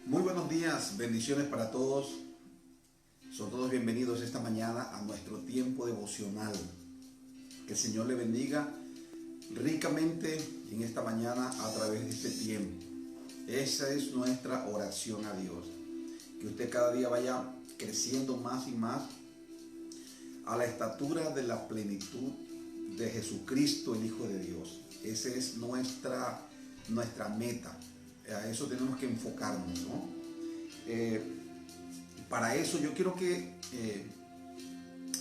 Muy buenos días, bendiciones para todos. Son todos bienvenidos esta mañana a nuestro tiempo devocional. Que el Señor le bendiga ricamente en esta mañana a través de este tiempo. Esa es nuestra oración a Dios. Que usted cada día vaya creciendo más y más a la estatura de la plenitud de Jesucristo, el Hijo de Dios. Esa es nuestra meta. A eso tenemos que enfocarnos, ¿no? Para eso yo quiero que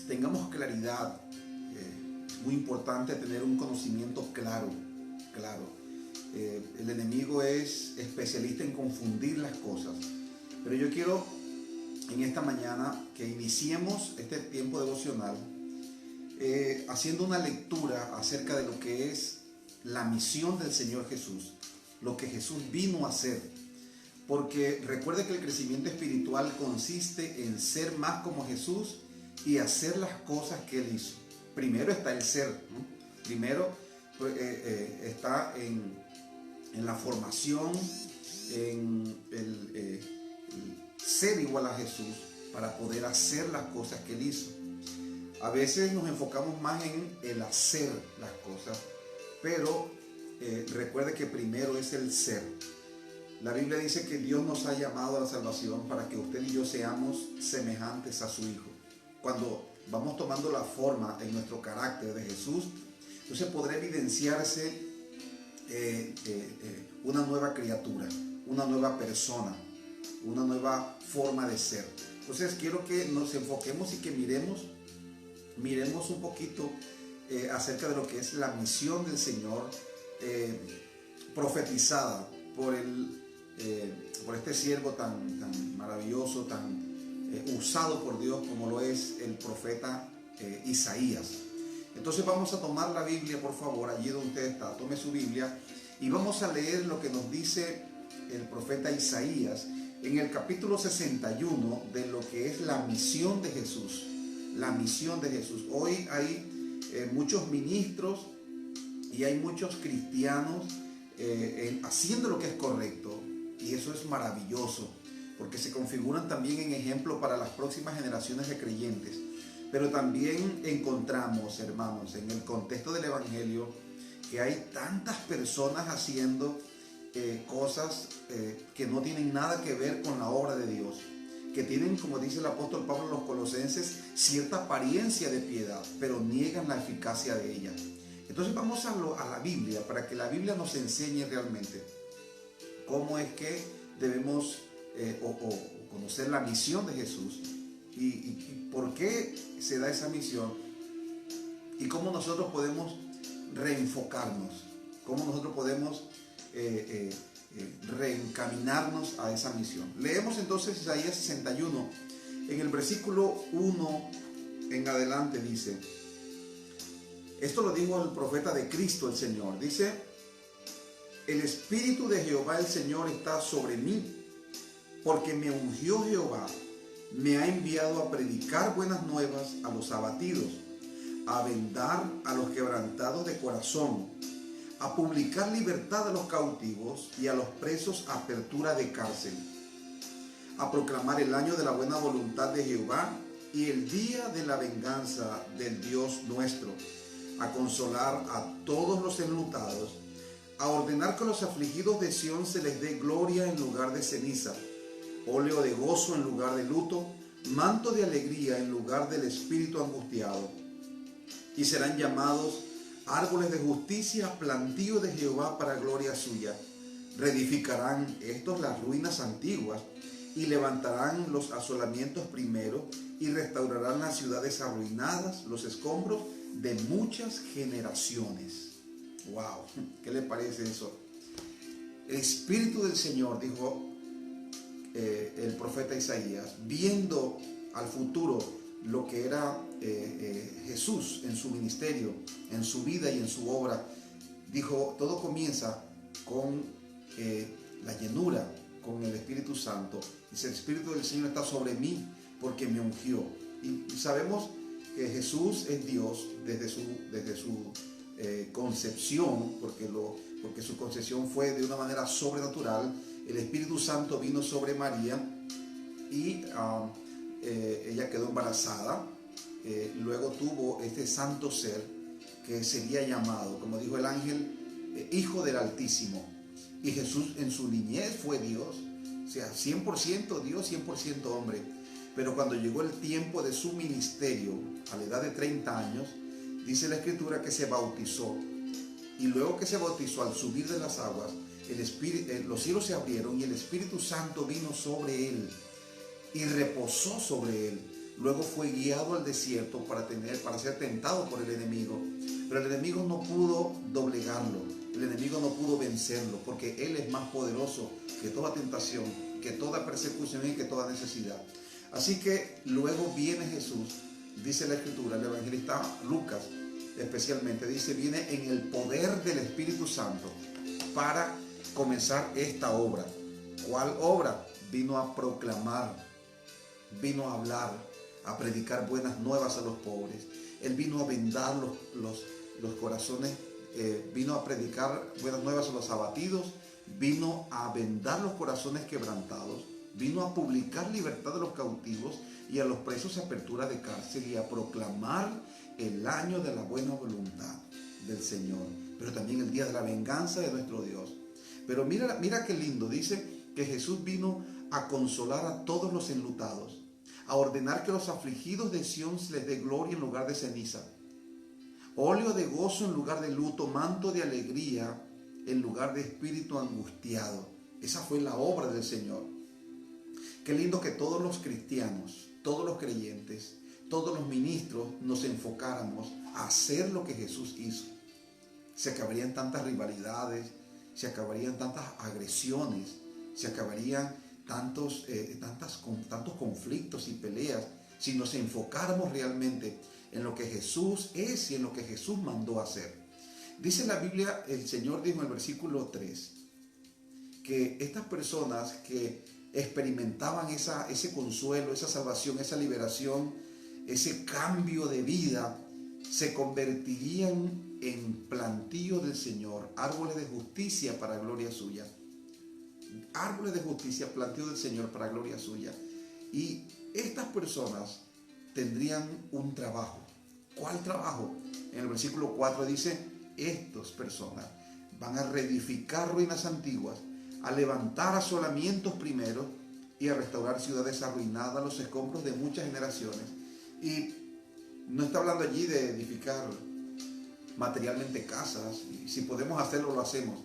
tengamos claridad. Es muy importante tener un conocimiento claro. El enemigo es especialista en confundir las cosas. Pero yo quiero en esta mañana que iniciemos este tiempo devocional haciendo una lectura acerca de lo que es la misión del Señor Jesús, lo que Jesús vino a hacer. Porque recuerde que el crecimiento espiritual consiste en ser más como Jesús y hacer las cosas que Él hizo. Primero está el ser, ¿no? Primero está en la formación, en el ser igual a Jesús para poder hacer las cosas que Él hizo. A veces nos enfocamos más en el hacer las cosas, pero recuerde que primero es el ser. La Biblia dice que Dios nos ha llamado a la salvación para que usted y yo seamos semejantes a su Hijo. Cuando vamos tomando la forma en nuestro carácter de Jesús, entonces podrá evidenciarse una nueva criatura, una nueva persona, una nueva forma de ser. Entonces quiero que nos enfoquemos y que miremos un poquito acerca de lo que es la misión del Señor profetizada por este siervo tan maravilloso, tan usado por Dios como lo es el profeta Isaías. Entonces vamos a tomar la Biblia, por favor, allí donde usted está, tome su Biblia y vamos a leer lo que nos dice el profeta Isaías en el capítulo 61 de lo que es la misión de Jesús. La misión de Jesús. Hoy hay muchos ministros y hay muchos cristianos haciendo lo que es correcto, y eso es maravilloso porque se configuran también en ejemplo para las próximas generaciones de creyentes. Pero también encontramos, hermanos, en el contexto del Evangelio que hay tantas personas haciendo cosas que no tienen nada que ver con la obra de Dios, que tienen, como dice el apóstol Pablo en los Colosenses, cierta apariencia de piedad, pero niegan la eficacia de ella. Entonces vamos a la Biblia para que la Biblia nos enseñe realmente cómo es que debemos conocer la misión de Jesús y por qué se da esa misión y cómo nosotros podemos reenfocarnos, cómo nosotros podemos reencaminarnos a esa misión. Leemos entonces Isaías 61, en el versículo 1 en adelante dice, esto lo dijo el profeta de Cristo el Señor, dice, el Espíritu de Jehová el Señor está sobre mí, porque me ungió Jehová, me ha enviado a predicar buenas nuevas a los abatidos, a vendar a los quebrantados de corazón, a publicar libertad a los cautivos y a los presos apertura de cárcel, a proclamar el año de la buena voluntad de Jehová y el día de la venganza del Dios nuestro, a consolar a todos los enlutados, a ordenar que a los afligidos de Sión se les dé gloria en lugar de ceniza, óleo de gozo en lugar de luto, manto de alegría en lugar del espíritu angustiado. Y serán llamados árboles de justicia, plantío de Jehová para gloria suya. Reedificarán estos las ruinas antiguas y levantarán los asolamientos primero y restaurarán las ciudades arruinadas, los escombros de muchas generaciones. Wow, ¿qué le parece eso? El Espíritu del Señor, dijo el profeta Isaías, viendo al futuro lo que era Jesús en su ministerio, en su vida y en su obra, dijo, todo comienza con la llenura, con el Espíritu Santo. Dice, el Espíritu del Señor está sobre mí porque me ungió. Y sabemos que Jesús es Dios desde su concepción, porque su concepción fue de una manera sobrenatural. el Espíritu Santo vino sobre María y ella quedó embarazada. Luego tuvo este santo ser que sería llamado, como dijo el ángel, Hijo del Altísimo. Y Jesús en su niñez fue Dios, o sea, 100% Dios, 100% hombre. Pero cuando llegó el tiempo de su ministerio, a la edad de 30 años, dice la Escritura que se bautizó. Y luego que se bautizó, al subir de las aguas, los cielos se abrieron y el Espíritu Santo vino sobre él y reposó sobre él. Luego fue guiado al desierto para ser tentado por el enemigo. Pero el enemigo no pudo doblegarlo, el enemigo no pudo vencerlo, porque él es más poderoso que toda tentación, que toda persecución y que toda necesidad. Así que luego viene Jesús, dice la Escritura, el evangelista Lucas especialmente, dice, viene en el poder del Espíritu Santo para comenzar esta obra. ¿Cuál obra? Vino a proclamar, vino a hablar, a predicar buenas nuevas a los pobres. Él vino a vendar los corazones, vino a predicar buenas nuevas a los abatidos, vino a vendar los corazones quebrantados, vino a publicar libertad de los cautivos y a los presos apertura de cárcel y a proclamar el año de la buena voluntad del Señor, pero también el día de la venganza de nuestro Dios. Pero mira qué lindo, dice que Jesús vino a consolar a todos los enlutados, a ordenar que los afligidos de Sión les dé gloria en lugar de ceniza, óleo de gozo en lugar de luto, manto de alegría en lugar de espíritu angustiado. Esa fue la obra del Señor. Qué lindo que todos los cristianos, todos los creyentes, todos los ministros nos enfocáramos a hacer lo que Jesús hizo. Se acabarían tantas rivalidades, se acabarían tantas agresiones, se acabarían tantos conflictos y peleas si nos enfocáramos realmente en lo que Jesús es y en lo que Jesús mandó hacer. Dice la Biblia, el Señor dijo en el versículo 3, que estas personas que experimentaban ese consuelo, esa salvación, esa liberación, ese cambio de vida, se convertirían en plantío del Señor, árboles de justicia para gloria suya. Árboles de justicia, plantío del Señor para gloria suya. Y estas personas tendrían un trabajo. ¿Cuál trabajo? En el versículo 4 dice, estas personas van a reedificar ruinas antiguas, a levantar asolamientos primeros y a restaurar ciudades arruinadas, los escombros de muchas generaciones. Y no está hablando allí de edificar materialmente casas, y si podemos hacerlo lo hacemos,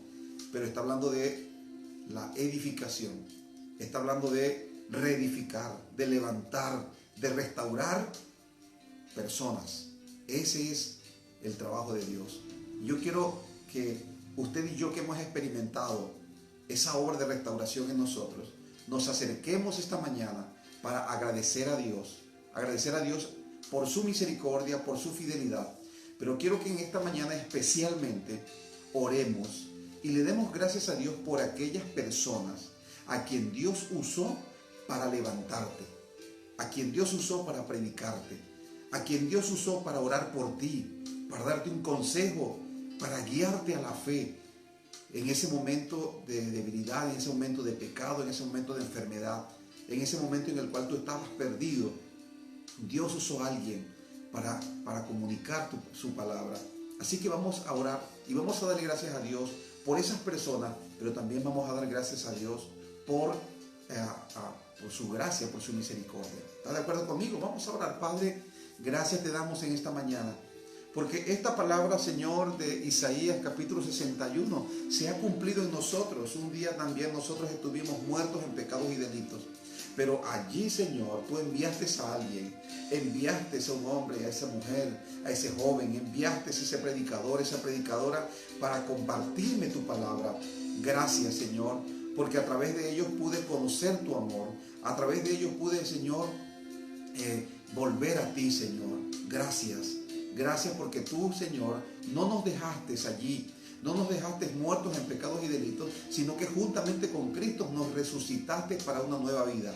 pero está hablando de la edificación, está hablando de reedificar, de levantar, de restaurar personas. Ese es el trabajo de Dios. Yo quiero que usted y yo, que hemos experimentado esa obra de restauración en nosotros, nos acerquemos esta mañana para agradecer a Dios por su misericordia, por su fidelidad. Pero quiero que en esta mañana especialmente oremos y le demos gracias a Dios por aquellas personas a quien Dios usó para levantarte, a quien Dios usó para predicarte, a quien Dios usó para orar por ti, para darte un consejo, para guiarte a la fe en ese momento de debilidad, en ese momento de pecado, en ese momento de enfermedad, en ese momento en el cual tú estabas perdido. Dios usó a alguien para comunicar su palabra. Así que vamos a orar y vamos a darle gracias a Dios por esas personas, pero también vamos a dar gracias a Dios por su gracia, por su misericordia. ¿Estás de acuerdo conmigo? Vamos a orar. Padre, gracias te damos en esta mañana, porque esta palabra, Señor, de Isaías capítulo 61 se ha cumplido en nosotros. Un día también nosotros estuvimos muertos en pecados y delitos, pero allí, Señor, tú enviaste a alguien, enviaste a un hombre, a esa mujer, a ese joven, enviaste a ese predicador, esa predicadora para compartirme tu palabra. Gracias, Señor, porque a través de ellos pude conocer tu amor, a través de ellos pude, Señor, volver a ti, Señor. Gracias. Gracias porque tú, Señor, no nos dejaste allí, no nos dejaste muertos en pecados y delitos, sino que juntamente con Cristo nos resucitaste para una nueva vida.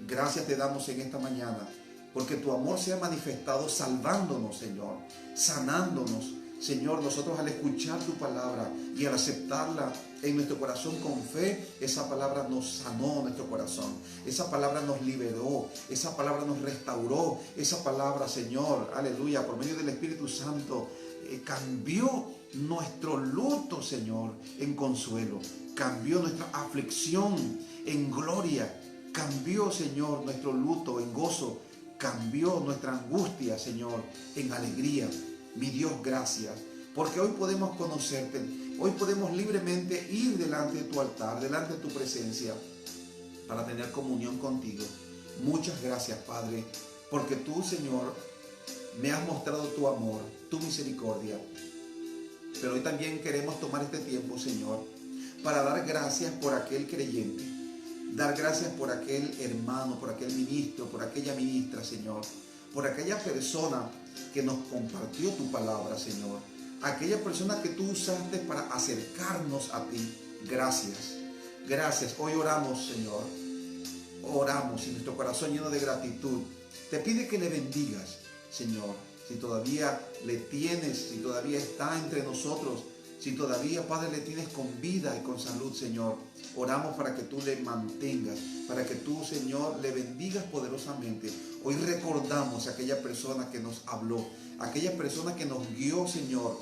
Gracias te damos en esta mañana, porque tu amor se ha manifestado salvándonos, Señor, sanándonos. Señor, nosotros al escuchar tu palabra y al aceptarla en nuestro corazón con fe, esa palabra nos sanó nuestro corazón, esa palabra nos liberó, esa palabra nos restauró, esa palabra, Señor, aleluya, por medio del Espíritu Santo, cambió nuestro luto, Señor, en consuelo, cambió nuestra aflicción en gloria, cambió, Señor, nuestro luto en gozo, cambió nuestra angustia, Señor, en alegría. Mi Dios, gracias, porque hoy podemos conocerte, hoy podemos libremente ir delante de tu altar, delante de tu presencia, para tener comunión contigo. Muchas gracias, Padre, porque tú, Señor, me has mostrado tu amor, tu misericordia. Pero hoy también queremos tomar este tiempo, Señor, para dar gracias por aquel creyente, dar gracias por aquel hermano, por aquel ministro, por aquella ministra, Señor, por aquella persona que nos compartió tu palabra, Señor, aquella persona que tú usaste para acercarnos a ti. Gracias, gracias. Hoy oramos, Señor, oramos y nuestro corazón lleno de gratitud te pide que le bendigas, Señor. Si todavía le tienes, si todavía está entre nosotros, si todavía, Padre, le tienes con vida y con salud, Señor, oramos para que tú le mantengas, para que tú, Señor, le bendigas poderosamente. Hoy recordamos a aquella persona que nos habló, aquella persona que nos guió, Señor,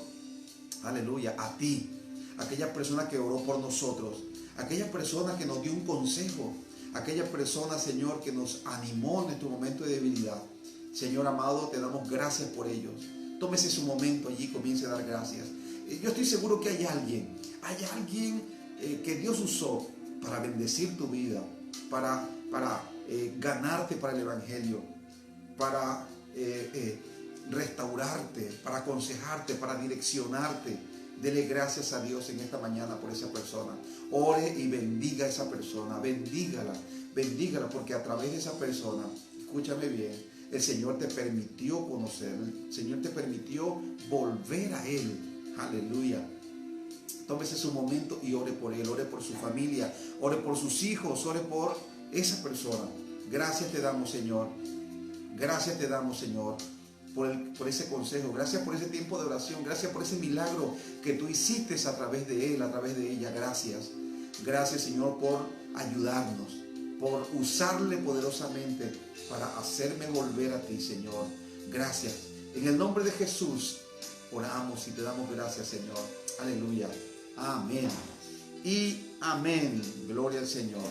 aleluya, a ti, aquella persona que oró por nosotros, aquella persona que nos dio un consejo, aquella persona, Señor, que nos animó en nuestro momento de debilidad. Señor amado, te damos gracias por ellos. Tómese su momento allí, comience a dar gracias. Yo estoy seguro que hay alguien que Dios usó para bendecir tu vida, para ganarte para el Evangelio, para restaurarte, para aconsejarte, para direccionarte. Dele gracias a Dios en esta mañana por esa persona. Ore y bendiga a esa persona, bendígala, porque a través de esa persona, escúchame bien, el Señor te permitió conocer, el Señor te permitió volver a Él. Aleluya. Tómese su momento y ore por él, ore por su familia, ore por sus hijos, ore por esa persona. Gracias te damos, Señor. Gracias te damos, Señor, por ese consejo. Gracias por ese tiempo de oración. Gracias por ese milagro que tú hiciste a través de él, a través de ella. Gracias. Gracias, Señor, por ayudarnos, por usarle poderosamente para hacerme volver a ti, Señor. Gracias. En el nombre de Jesús oramos y te damos gracias, Señor. Aleluya. Amén. Y amén. Gloria al Señor.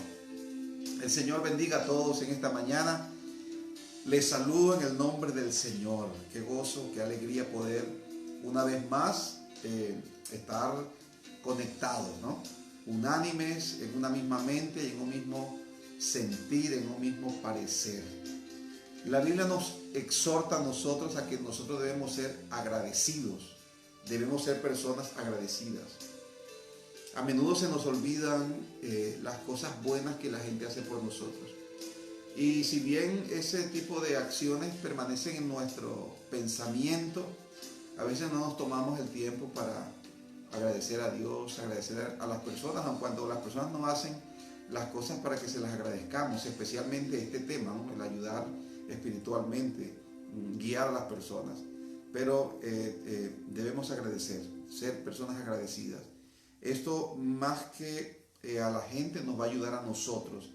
El Señor bendiga a todos en esta mañana. Les saludo en el nombre del Señor. Qué gozo, qué alegría poder una vez más estar conectados, ¿no? Unánimes, en una misma mente y en un mismo sentir, en un mismo parecer. La Biblia nos exhorta a nosotros a que nosotros debemos ser agradecidos, debemos ser personas agradecidas. A menudo se nos olvidan las cosas buenas que la gente hace por nosotros. Y si bien ese tipo de acciones permanecen en nuestro pensamiento, a veces no nos tomamos el tiempo para agradecer a Dios, agradecer a las personas, aun cuando las personas no hacen las cosas para que se las agradezcamos, especialmente este tema, ¿no? El ayudar espiritualmente, guiar a las personas. Pero debemos agradecer, ser personas agradecidas. Esto más que a la gente nos va a ayudar a nosotros,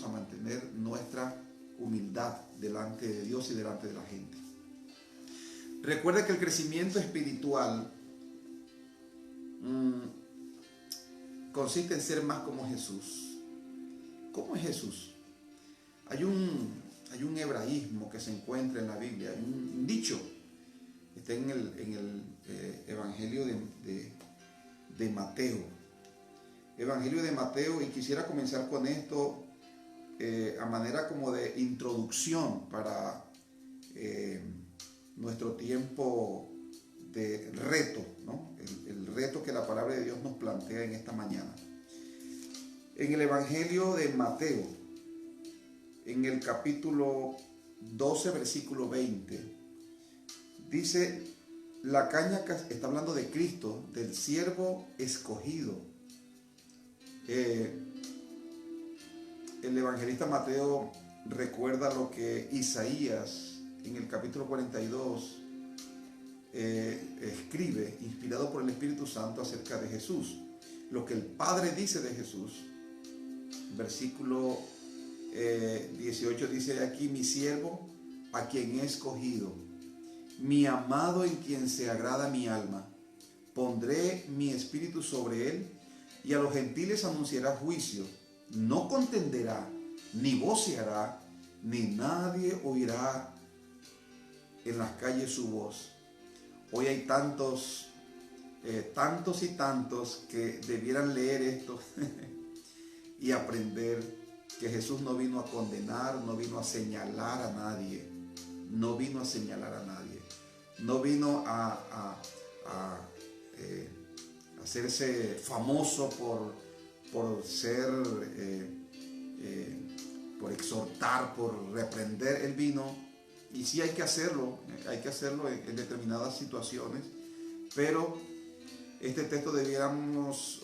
a mantener nuestra humildad delante de Dios y delante de la gente. Recuerda que el crecimiento espiritual consiste en ser más como Jesús. ¿Cómo es Jesús? Hay un hebraísmo que se encuentra en la Biblia, hay un dicho, está en el Evangelio de Mateo. Evangelio de Mateo, y quisiera comenzar con esto a manera como de introducción para nuestro tiempo de reto, ¿no? El reto que la palabra de Dios nos plantea en esta mañana. En el Evangelio de Mateo, en el capítulo 12, versículo 20, dice, la caña, está hablando de Cristo, del siervo escogido. El evangelista Mateo recuerda lo que Isaías en el capítulo 42 escribe, inspirado por el Espíritu Santo, acerca de Jesús. lo que el Padre dice de Jesús. Versículo 18 dice aquí: mi siervo a quien he escogido, mi amado en quien se agrada mi alma. Pondré mi espíritu sobre él, y a los gentiles anunciará juicio. No contenderá, ni voceará, ni nadie oirá en las calles su voz. Hoy hay tantos y tantos que debieran leer esto y aprender que Jesús no vino a condenar, no vino a señalar a nadie, no vino a señalar a nadie, no vino a hacerse famoso por ser, por exhortar, por reprender. Él vino, y sí hay que hacerlo en determinadas situaciones, pero este texto debiéramos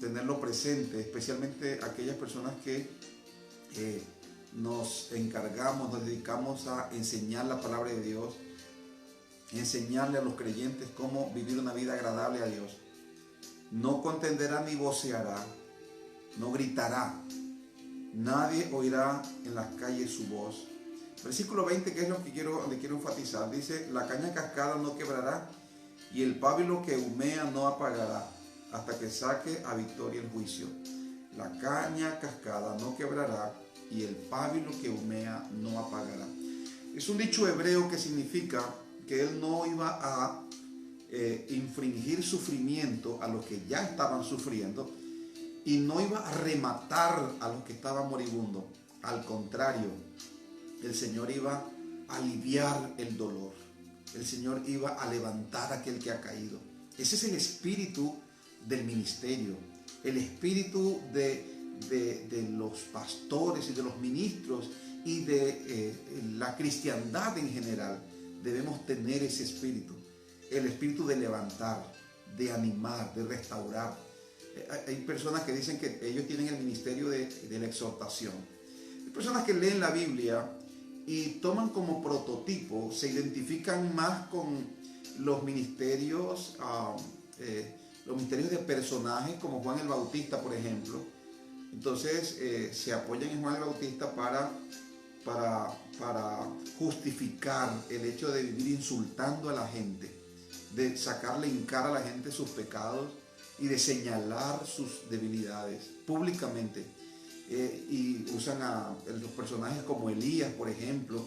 tenerlo presente, especialmente aquellas personas que nos encargamos, nos dedicamos a enseñar la palabra de Dios, enseñarle a los creyentes cómo vivir una vida agradable a Dios. No contenderá ni voceará, no gritará, nadie oirá en las calles su voz. Versículo 20, que es lo que le quiero enfatizar, dice: la caña cascada no quebrará, y el pábilo que humea no apagará, hasta que saque a victoria el juicio. La caña cascada no quebrará, y el pábilo que humea no apagará. Es un dicho hebreo que significa que él no iba a infringir sufrimiento a los que ya estaban sufriendo, y no iba a rematar a los que estaban moribundos. Al contrario, el Señor iba a aliviar el dolor. El Señor iba a levantar a aquel que ha caído. Ese es el espíritu del ministerio, el espíritu de los pastores y de los ministros y de la cristiandad en general. Debemos tener ese espíritu, el espíritu de levantar, de animar, de restaurar. Hay personas que dicen que ellos tienen el ministerio de la exhortación. Hay personas que leen la Biblia y toman como prototipo, se identifican más con los ministerios de personajes como Juan el Bautista, por ejemplo. Entonces se apoyan en Juan el Bautista para justificar el hecho de vivir insultando a la gente, de sacarle en cara a la gente sus pecados y de señalar sus debilidades públicamente. Y usan a los personajes como Elías, por ejemplo,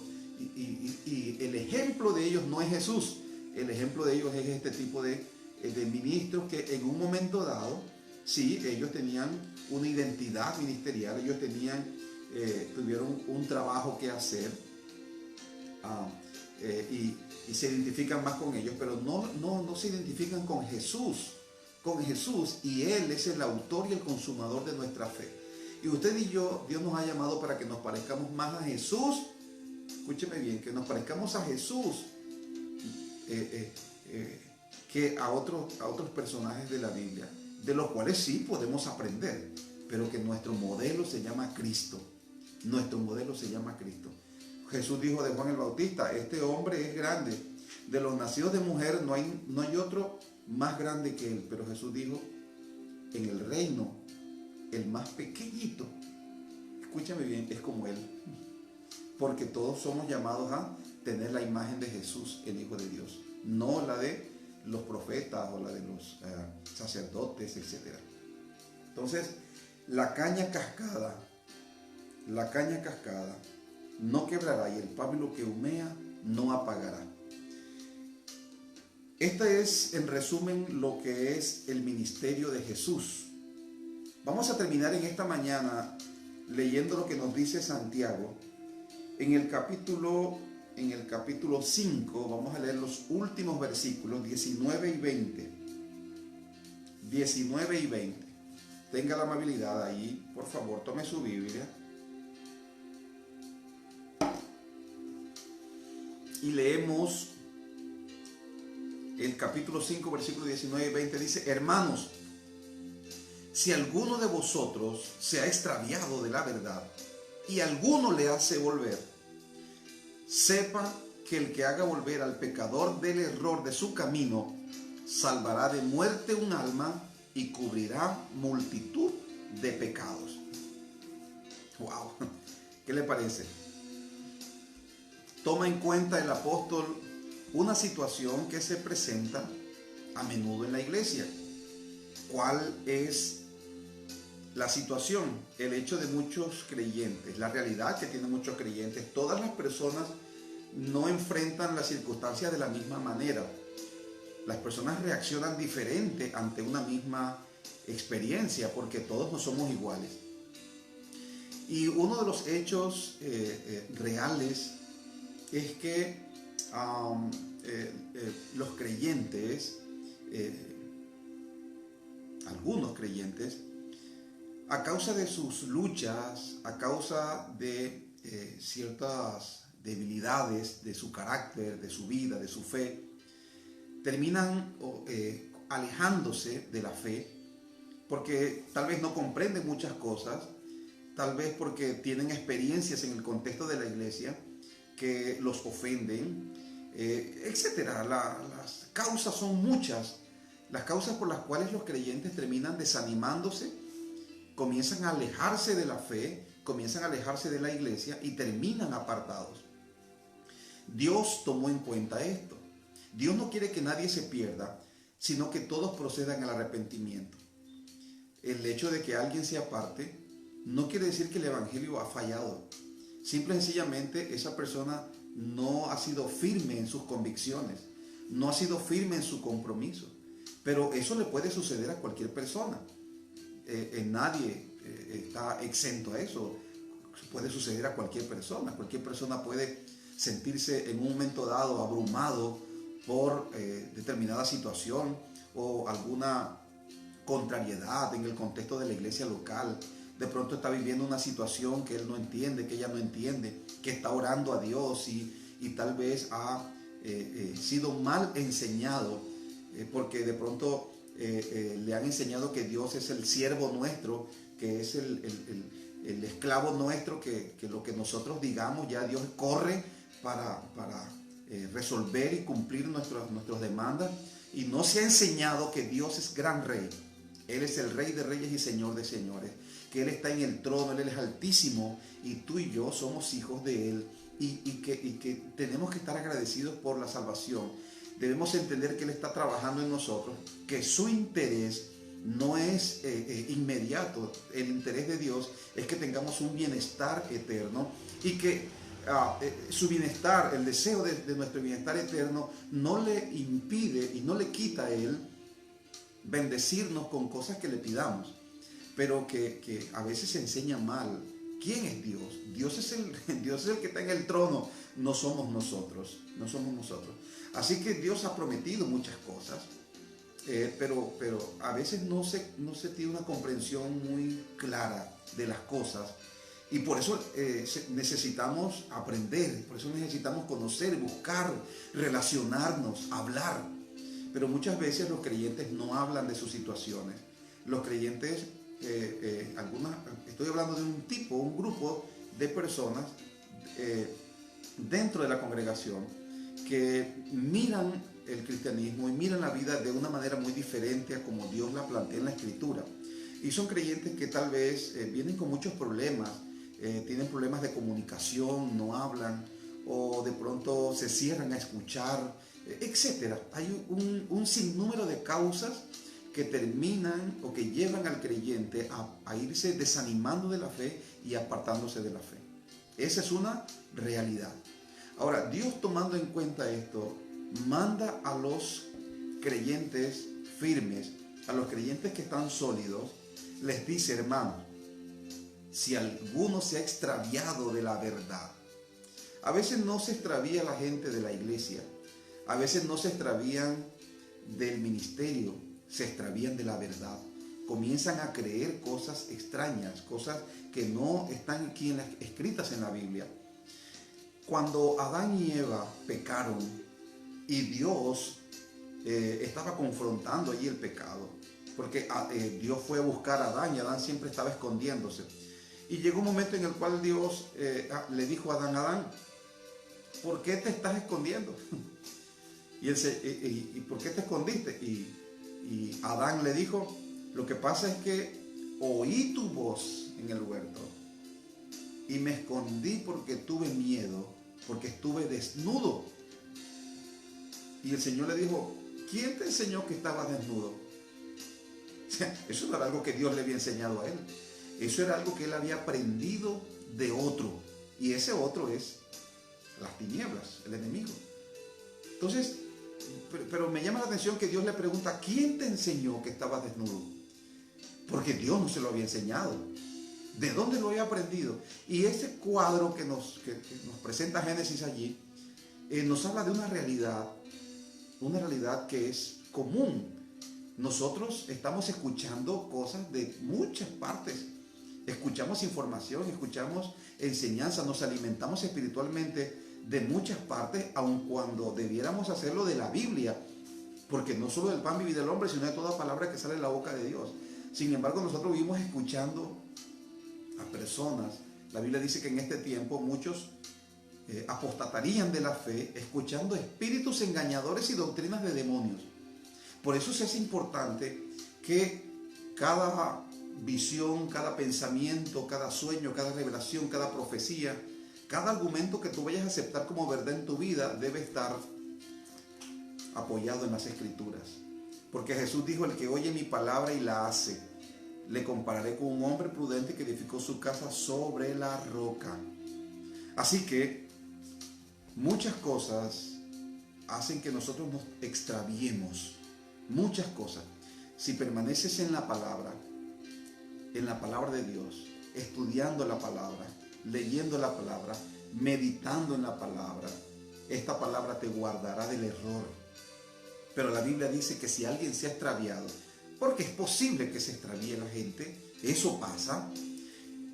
y el ejemplo de ellos no es Jesús. El ejemplo de ellos es este tipo de ministros que en un momento dado, sí, ellos tenían una identidad ministerial, ellos tuvieron un trabajo que hacer, y se identifican más con ellos, pero no se identifican con Jesús, y Él es el autor y el consumador de nuestra fe. Y usted y yo, Dios nos ha llamado para que nos parezcamos más a Jesús. Escúcheme bien, que nos parezcamos a Jesús que a otros personajes de la Biblia, de los cuales sí podemos aprender, pero que nuestro modelo se llama Cristo. Nuestro modelo se llama Cristo. Jesús dijo de Juan el Bautista: este hombre es grande, de los nacidos de mujer no hay otro más grande que él. Pero Jesús dijo: en el reino, el más pequeñito, escúchame bien, es como él. Porque todos somos llamados a tener la imagen de Jesús, el Hijo de Dios, no la de los profetas o la de los sacerdotes, etc. Entonces, la caña cascada no quebrará, y el pábilo que humea no apagará. Este es, en resumen, lo que es el ministerio de Jesús. Vamos a terminar en esta mañana leyendo lo que nos dice Santiago. En el capítulo 5, vamos a leer los últimos versículos, 19 y 20. 19 y 20. Tenga la amabilidad ahí, por favor, tome su Biblia. Y leemos el capítulo 5, versículos 19 y 20. Dice: hermanos, si alguno de vosotros se ha extraviado de la verdad y alguno le hace volver, sepa que el que haga volver al pecador del error de su camino salvará de muerte un alma y cubrirá multitud de pecados. Wow, ¿qué le parece? Toma en cuenta el apóstol una situación que se presenta a menudo en la iglesia. ¿Cuál es la situación? El hecho de muchos creyentes, la realidad que tienen muchos creyentes. Todas las personas no enfrentan las circunstancias de la misma manera. Las personas reaccionan diferente ante una misma experiencia porque todos no somos iguales. Y uno de los hechos reales es que los creyentes, algunos creyentes, a causa de sus luchas, a causa de ciertas debilidades de su carácter, de su vida, de su fe, terminan alejándose de la fe porque tal vez no comprenden muchas cosas, tal vez porque tienen experiencias en el contexto de la iglesia que los ofenden, etcétera. Las causas son muchas, las causas por las cuales los creyentes terminan desanimándose, comienzan a alejarse de la fe, comienzan a alejarse de la iglesia y terminan apartados. Dios tomó en cuenta esto. Dios no quiere que nadie se pierda, sino que todos procedan al arrepentimiento. El hecho de que alguien se aparte no quiere decir que el evangelio ha fallado. Simple y sencillamente esa persona no ha sido firme en sus convicciones, no ha sido firme en su compromiso. Pero eso le puede suceder a cualquier persona. Nadie está exento a eso. Puede suceder a cualquier persona. Cualquier persona puede sentirse en un momento dado abrumado por determinada situación o alguna contrariedad en el contexto de la iglesia local. De pronto está viviendo una situación que él no entiende, que ella no entiende, que está orando a Dios y tal vez ha sido mal enseñado porque de pronto le han enseñado que Dios es el siervo nuestro, que es el esclavo nuestro, que lo que nosotros digamos ya Dios corre para resolver y cumplir nuestras demandas, y no se ha enseñado que Dios es gran rey. Él es el Rey de Reyes y Señor de Señores, que Él está en el trono, Él es altísimo y tú y yo somos hijos de Él y que tenemos que estar agradecidos por la salvación. Debemos entender que Él está trabajando en nosotros, que su interés no es inmediato. El interés de Dios es que tengamos un bienestar eterno y que su bienestar, el deseo de nuestro bienestar eterno no le impide y no le quita a Él bendecirnos con cosas que le pidamos, pero que a veces se enseña mal. ¿Quién es Dios? Dios es el que está en el trono, no somos nosotros, no somos nosotros. Así que Dios ha prometido muchas cosas, pero a veces no se tiene una comprensión muy clara de las cosas, y por eso necesitamos aprender, por eso necesitamos conocer, buscar, relacionarnos, hablar. Pero muchas veces los creyentes no hablan de sus situaciones. Los creyentes, estoy hablando de un grupo de personas dentro de la congregación que miran el cristianismo y miran la vida de una manera muy diferente a como Dios la plantea en la Escritura. Y son creyentes que tal vez vienen con muchos problemas, tienen problemas de comunicación, no hablan, o de pronto se cierran a escuchar, etcétera. Hay un sinnúmero de causas que terminan o que llevan al creyente a irse desanimando de la fe y apartándose de la fe. Esa es una realidad. Ahora, Dios, tomando en cuenta esto, manda a los creyentes firmes, a los creyentes que están sólidos, les dice: hermanos, si alguno se ha extraviado de la verdad. A veces no se extravía la gente de la iglesia, a veces no se extravían del ministerio, se extravían de la verdad. Comienzan a creer cosas extrañas, cosas que no están aquí escritas en la Biblia. Cuando Adán y Eva pecaron y Dios estaba confrontando allí el pecado, porque Dios fue a buscar a Adán y Adán siempre estaba escondiéndose. Y llegó un momento en el cual Dios le dijo a Adán: Adán, ¿por qué te estás escondiendo? Y él ¿y por qué te escondiste? Y Adán le dijo: Lo que pasa es que oí tu voz en el huerto y me escondí porque tuve miedo, porque estuve desnudo. Y el Señor le dijo, ¿quién te enseñó que estabas desnudo? Eso no era algo que Dios le había enseñado a él. Eso era algo que él había aprendido de otro. Y ese otro es las tinieblas, el enemigo. Entonces, pero me llama la atención que Dios le pregunta, ¿quién te enseñó que estabas desnudo? Porque Dios no se lo había enseñado. ¿De dónde lo había aprendido? Y ese cuadro que nos presenta Génesis allí, nos habla de una realidad que es común. Nosotros estamos escuchando cosas de muchas partes. Escuchamos información, escuchamos enseñanza, nos alimentamos espiritualmente de muchas partes, aun cuando debiéramos hacerlo de la Biblia, porque no solo del pan vive el hombre, sino de toda palabra que sale de la boca de Dios. Sin embargo, nosotros vivimos escuchando a personas. La Biblia dice que en este tiempo muchos apostatarían de la fe, escuchando espíritus engañadores y doctrinas de demonios. Por eso es importante que cada visión, cada pensamiento, cada sueño, cada revelación, cada profecía, cada argumento que tú vayas a aceptar como verdad en tu vida debe estar apoyado en las Escrituras. Porque Jesús dijo, el que oye mi palabra y la hace, le compararé con un hombre prudente que edificó su casa sobre la roca. Así que muchas cosas hacen que nosotros nos extraviemos. Muchas cosas. Si permaneces en la palabra de Dios, estudiando la palabra, leyendo la palabra, meditando en la palabra, esta palabra te guardará del error. Pero la Biblia dice que si alguien se ha extraviado, porque es posible que se extravíe la gente, eso pasa.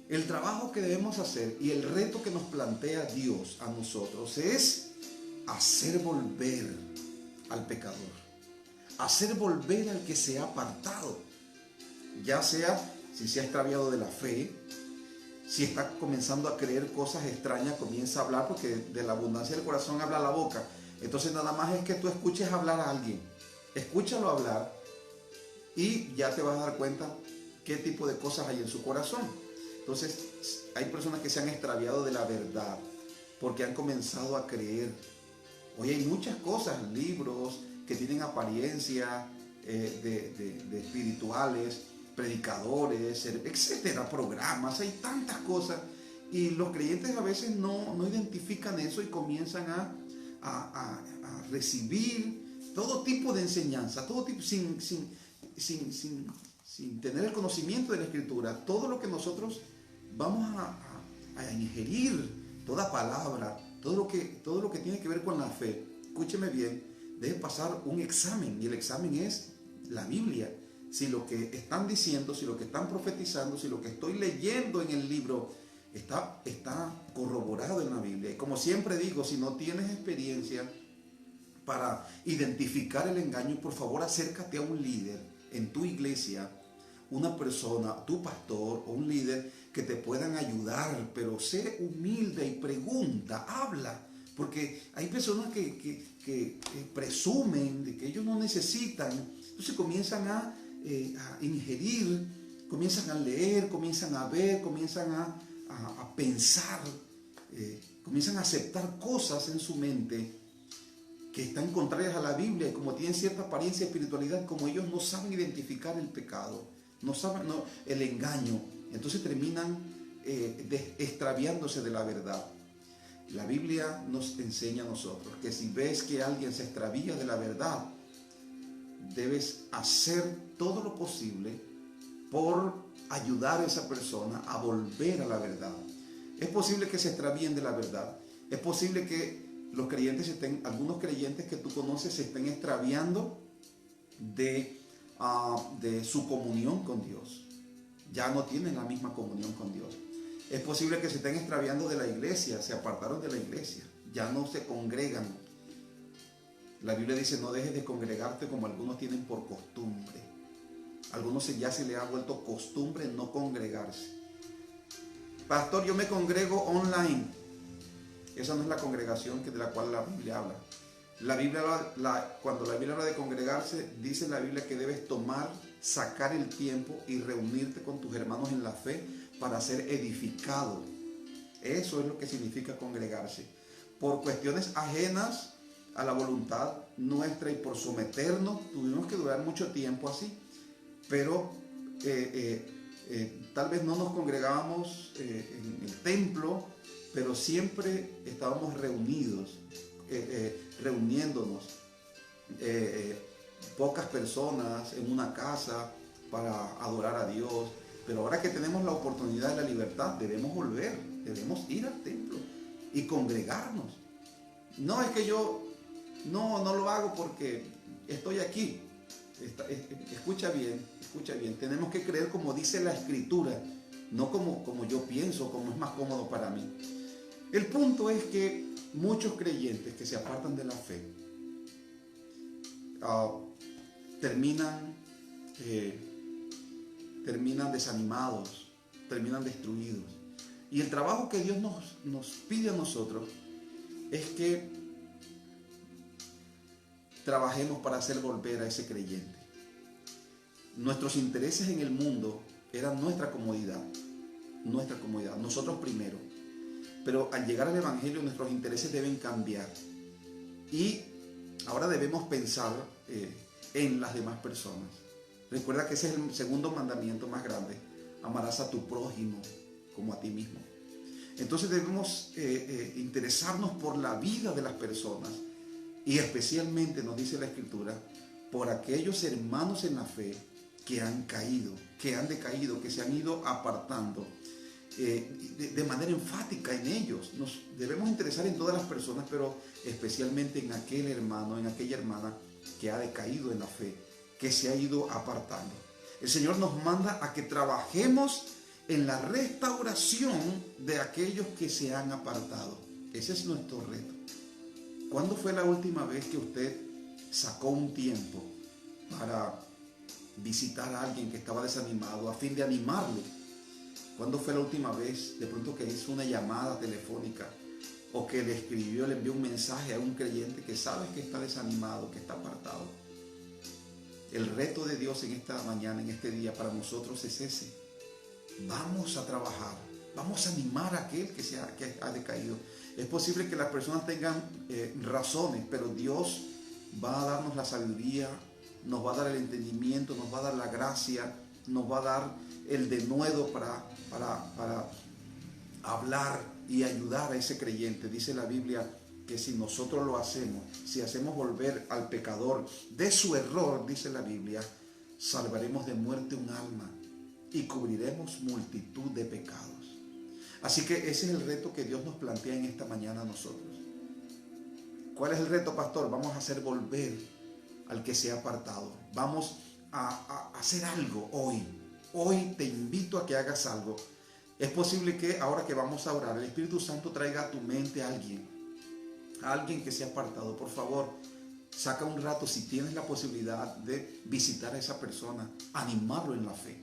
El trabajo que debemos hacer y el reto que nos plantea Dios a nosotros es hacer volver al pecador, hacer volver al que se ha apartado, ya sea si se ha extraviado de la fe, si está comenzando a creer cosas extrañas, comienza a hablar, porque de la abundancia del corazón habla la boca. Entonces nada más es que tú escuches hablar a alguien, escúchalo hablar y ya te vas a dar cuenta qué tipo de cosas hay en su corazón. Entonces hay personas que se han extraviado de la verdad porque han comenzado a creer. Hoy hay muchas cosas, libros que tienen apariencia de espirituales, predicadores, etcétera, programas, hay tantas cosas, y los creyentes a veces no identifican eso y comienzan a recibir todo tipo de enseñanza, todo tipo, sin tener el conocimiento de la Escritura. Todo lo que nosotros vamos a ingerir, toda palabra, todo lo que tiene que ver con la fe, escúcheme bien, debe pasar un examen, y el examen es la Biblia. Si lo que están diciendo, si lo que están profetizando, si lo que estoy leyendo en el libro está corroborado en la Biblia. Y como siempre digo, si no tienes experiencia para identificar el engaño, por favor acércate a un líder en tu iglesia, una persona, tu pastor o un líder que te puedan ayudar, pero sé humilde y pregunta, habla, porque hay personas que presumen de que ellos no necesitan, entonces comienzan a ingerir, comienzan a leer, comienzan a ver, comienzan a pensar, comienzan a aceptar cosas en su mente que están contrarias a la Biblia, y como tienen cierta apariencia de espiritualidad, como ellos no saben identificar el pecado, no saben el engaño, entonces terminan extraviándose de la verdad. La Biblia nos enseña a nosotros que si ves que alguien se extravía de la verdad, debes hacer todo lo posible por ayudar a esa persona a volver a la verdad. Es posible que se extravíen de la verdad. Es posible que los creyentes algunos creyentes que tú conoces se estén extraviando de su comunión con Dios. Ya no tienen la misma comunión con Dios. Es posible que se estén extraviando de la iglesia, se apartaron de la iglesia, ya no se congregan. La Biblia dice, no dejes de congregarte como algunos tienen por costumbre. Algunos ya se les ha vuelto costumbre no congregarse. Pastor, yo me congrego online. Esa no es la congregación de la cual la Biblia habla. La Biblia, cuando la Biblia habla de congregarse, dice la Biblia que debes tomar sacar el tiempo y reunirte con tus hermanos en la fe para ser edificado. Eso es lo que significa congregarse. Por cuestiones ajenas a la voluntad nuestra y por someternos, tuvimos que durar mucho tiempo así, pero tal vez no nos congregábamos en el templo, pero siempre estábamos reunidos, reuniéndonos, pocas personas en una casa para adorar a Dios. Pero ahora que tenemos la oportunidad de la libertad, debemos volver, debemos ir al templo y congregarnos. No es que yo no lo hago porque estoy aquí. Escucha bien, tenemos que creer como dice la Escritura, no como yo pienso, como es más cómodo para mí. El punto es que muchos creyentes que se apartan de la fe terminan desanimados, terminan destruidos. Y el trabajo que Dios nos pide a nosotros es que trabajemos para hacer volver a ese creyente. Nuestros intereses en el mundo eran nuestra comodidad, nosotros primero. Pero al llegar al Evangelio nuestros intereses deben cambiar. Y ahora debemos pensar en las demás personas. Recuerda que ese es el segundo mandamiento más grande. Amarás a tu prójimo como a ti mismo. Entonces debemos interesarnos por la vida de las personas. Y especialmente nos dice la Escritura, por aquellos hermanos en la fe que han caído, que han decaído, que se han ido apartando. De manera enfática en ellos. Nos debemos interesar en todas las personas, pero especialmente en aquel hermano, en aquella hermana que ha decaído en la fe, que se ha ido apartando. El Señor nos manda a que trabajemos en la restauración de aquellos que se han apartado. Ese es nuestro reto. ¿Cuándo fue la última vez que usted sacó un tiempo para visitar a alguien que estaba desanimado a fin de animarlo? ¿Cuándo fue la última vez de pronto que hizo una llamada telefónica o que le escribió, le envió un mensaje a un creyente que sabe que está desanimado, que está apartado? El reto de Dios en esta mañana, en este día para nosotros es ese. Vamos a trabajar, vamos a animar a aquel que ha decaído. Es posible que las personas tengan razones, pero Dios va a darnos la sabiduría, nos va a dar el entendimiento, nos va a dar la gracia, nos va a dar el denuedo para hablar y ayudar a ese creyente. Dice la Biblia que si nosotros lo hacemos, si hacemos volver al pecador de su error, dice la Biblia, salvaremos de muerte un alma y cubriremos multitud de pecados. Así que ese es el reto que Dios nos plantea en esta mañana a nosotros. ¿Cuál es el reto, pastor? Vamos a hacer volver al que se ha apartado. Vamos a hacer algo hoy. Hoy te invito a que hagas algo. Es posible que ahora que vamos a orar, el Espíritu Santo traiga a tu mente a alguien que se ha apartado. Por favor, saca un rato, si tienes la posibilidad de visitar a esa persona, animarlo en la fe.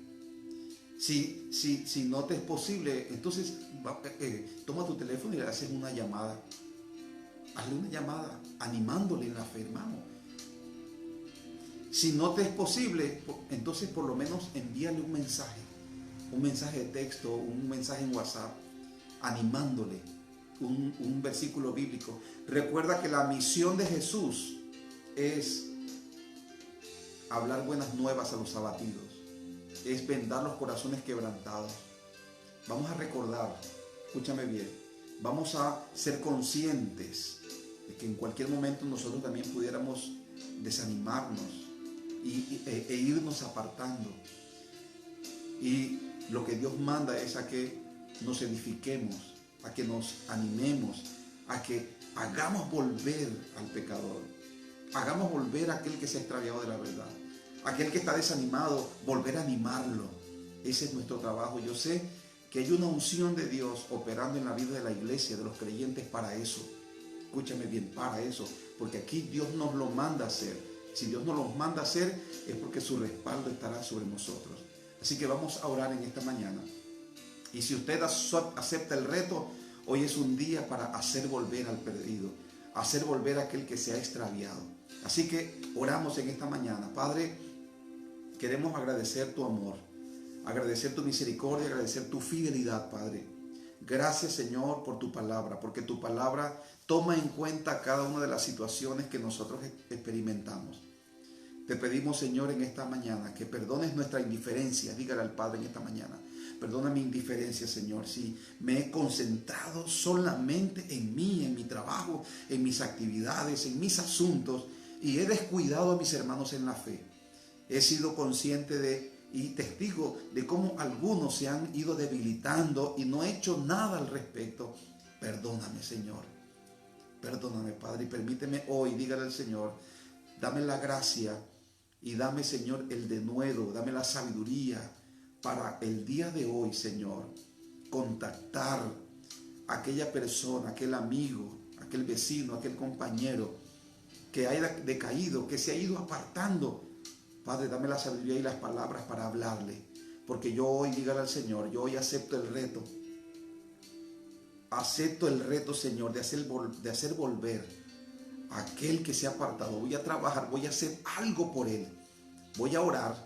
Si no te es posible, entonces toma tu teléfono y le haces una llamada. Hazle una llamada animándole en la fe, hermano. Si no te es posible, entonces por lo menos envíale un mensaje de texto, un mensaje en WhatsApp, animándole, un versículo bíblico. Recuerda que la misión de Jesús es hablar buenas nuevas a los abatidos, es vendar los corazones quebrantados. Vamos a recordar, escúchame bien, vamos a ser conscientes de que en cualquier momento nosotros también pudiéramos desanimarnos e irnos apartando. Y lo que Dios manda es a que nos edifiquemos, a que nos animemos, a que hagamos volver al pecador, hagamos volver a aquel que se ha extraviado de la verdad, aquel que está desanimado, volver a animarlo. Ese es nuestro trabajo. Yo sé que hay una unción de Dios operando en la vida de la iglesia, de los creyentes, para eso. Escúchame bien, para eso, porque aquí Dios nos lo manda a hacer. Si Dios nos lo manda a hacer, es porque su respaldo estará sobre nosotros. Así que vamos a orar en esta mañana. Y si usted acepta el reto, hoy es un día para hacer volver al perdido, hacer volver a aquel que se ha extraviado. Así que oramos en esta mañana. Padre, Queremos agradecer tu amor, agradecer tu misericordia, agradecer tu fidelidad, Padre. Gracias, Señor, por tu palabra, porque tu palabra toma en cuenta cada una de las situaciones que nosotros experimentamos. Te pedimos, Señor, en esta mañana que perdones nuestra indiferencia. Dígale al Padre en esta mañana: perdona mi indiferencia, Señor, si me he concentrado solamente en mí, en mi trabajo, en mis actividades, en mis asuntos, y he descuidado a mis hermanos en la fe. He sido consciente y testigo de cómo algunos se han ido debilitando y no he hecho nada al respecto. Perdóname, Señor. Perdóname, Padre, y permíteme hoy, dígale al Señor, dame la gracia y dame, Señor, el denuedo, dame la sabiduría para el día de hoy, Señor, contactar a aquella persona, aquel amigo, aquel vecino, aquel compañero que haya decaído, que se ha ido apartando. Padre, dame la sabiduría y las palabras para hablarle, porque yo hoy, dígale al Señor, yo hoy acepto el reto. Acepto el reto, Señor, de hacer volver a aquel que se ha apartado. Voy a trabajar, voy a hacer algo por él. Voy a orar,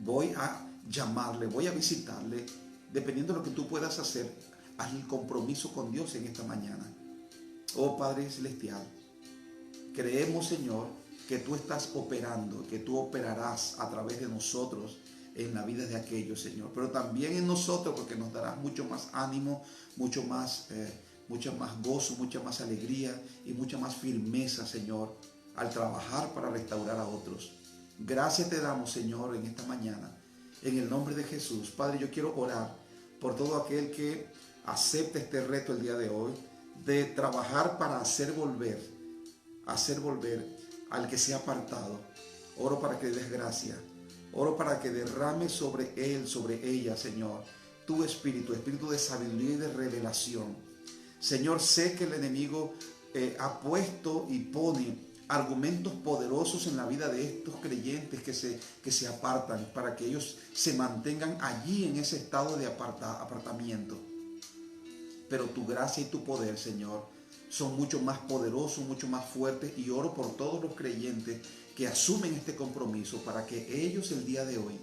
voy a llamarle, voy a visitarle. Dependiendo de lo que tú puedas hacer, haz el compromiso con Dios en esta mañana. Oh Padre Celestial, creemos, Señor, que tú estás operando, que tú operarás a través de nosotros en la vida de aquellos, Señor, pero también en nosotros, porque nos darás mucho más ánimo, mucho más gozo, mucha más alegría y mucha más firmeza, Señor, al trabajar para restaurar a otros. Gracias te damos, Señor, en esta mañana, en el nombre de Jesús. Padre, yo quiero orar por todo aquel que acepte este reto el día de hoy, de trabajar para hacer volver al que se ha apartado. Oro para que le des gracia. Oro para que derrame sobre él, sobre ella, Señor, tu espíritu de sabiduría y de revelación. Señor, sé que el enemigo ha puesto y pone argumentos poderosos en la vida de estos creyentes que se apartan, para que ellos se mantengan allí en ese estado de apartamiento. Pero tu gracia y tu poder, Señor, son mucho más poderosos, mucho más fuertes, y oro por todos los creyentes que asumen este compromiso para que ellos el día de hoy,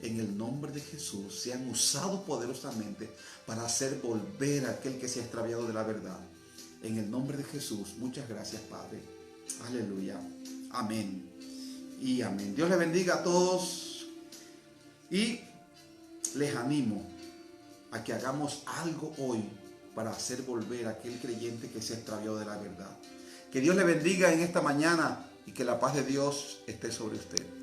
en el nombre de Jesús, sean usados poderosamente para hacer volver a aquel que se ha extraviado de la verdad. En el nombre de Jesús, muchas gracias, Padre. Aleluya. Amén. Y amén. Dios les bendiga a todos y les animo a que hagamos algo hoy para hacer volver a aquel creyente que se ha extraviado de la verdad. Que Dios le bendiga en esta mañana y que la paz de Dios esté sobre usted.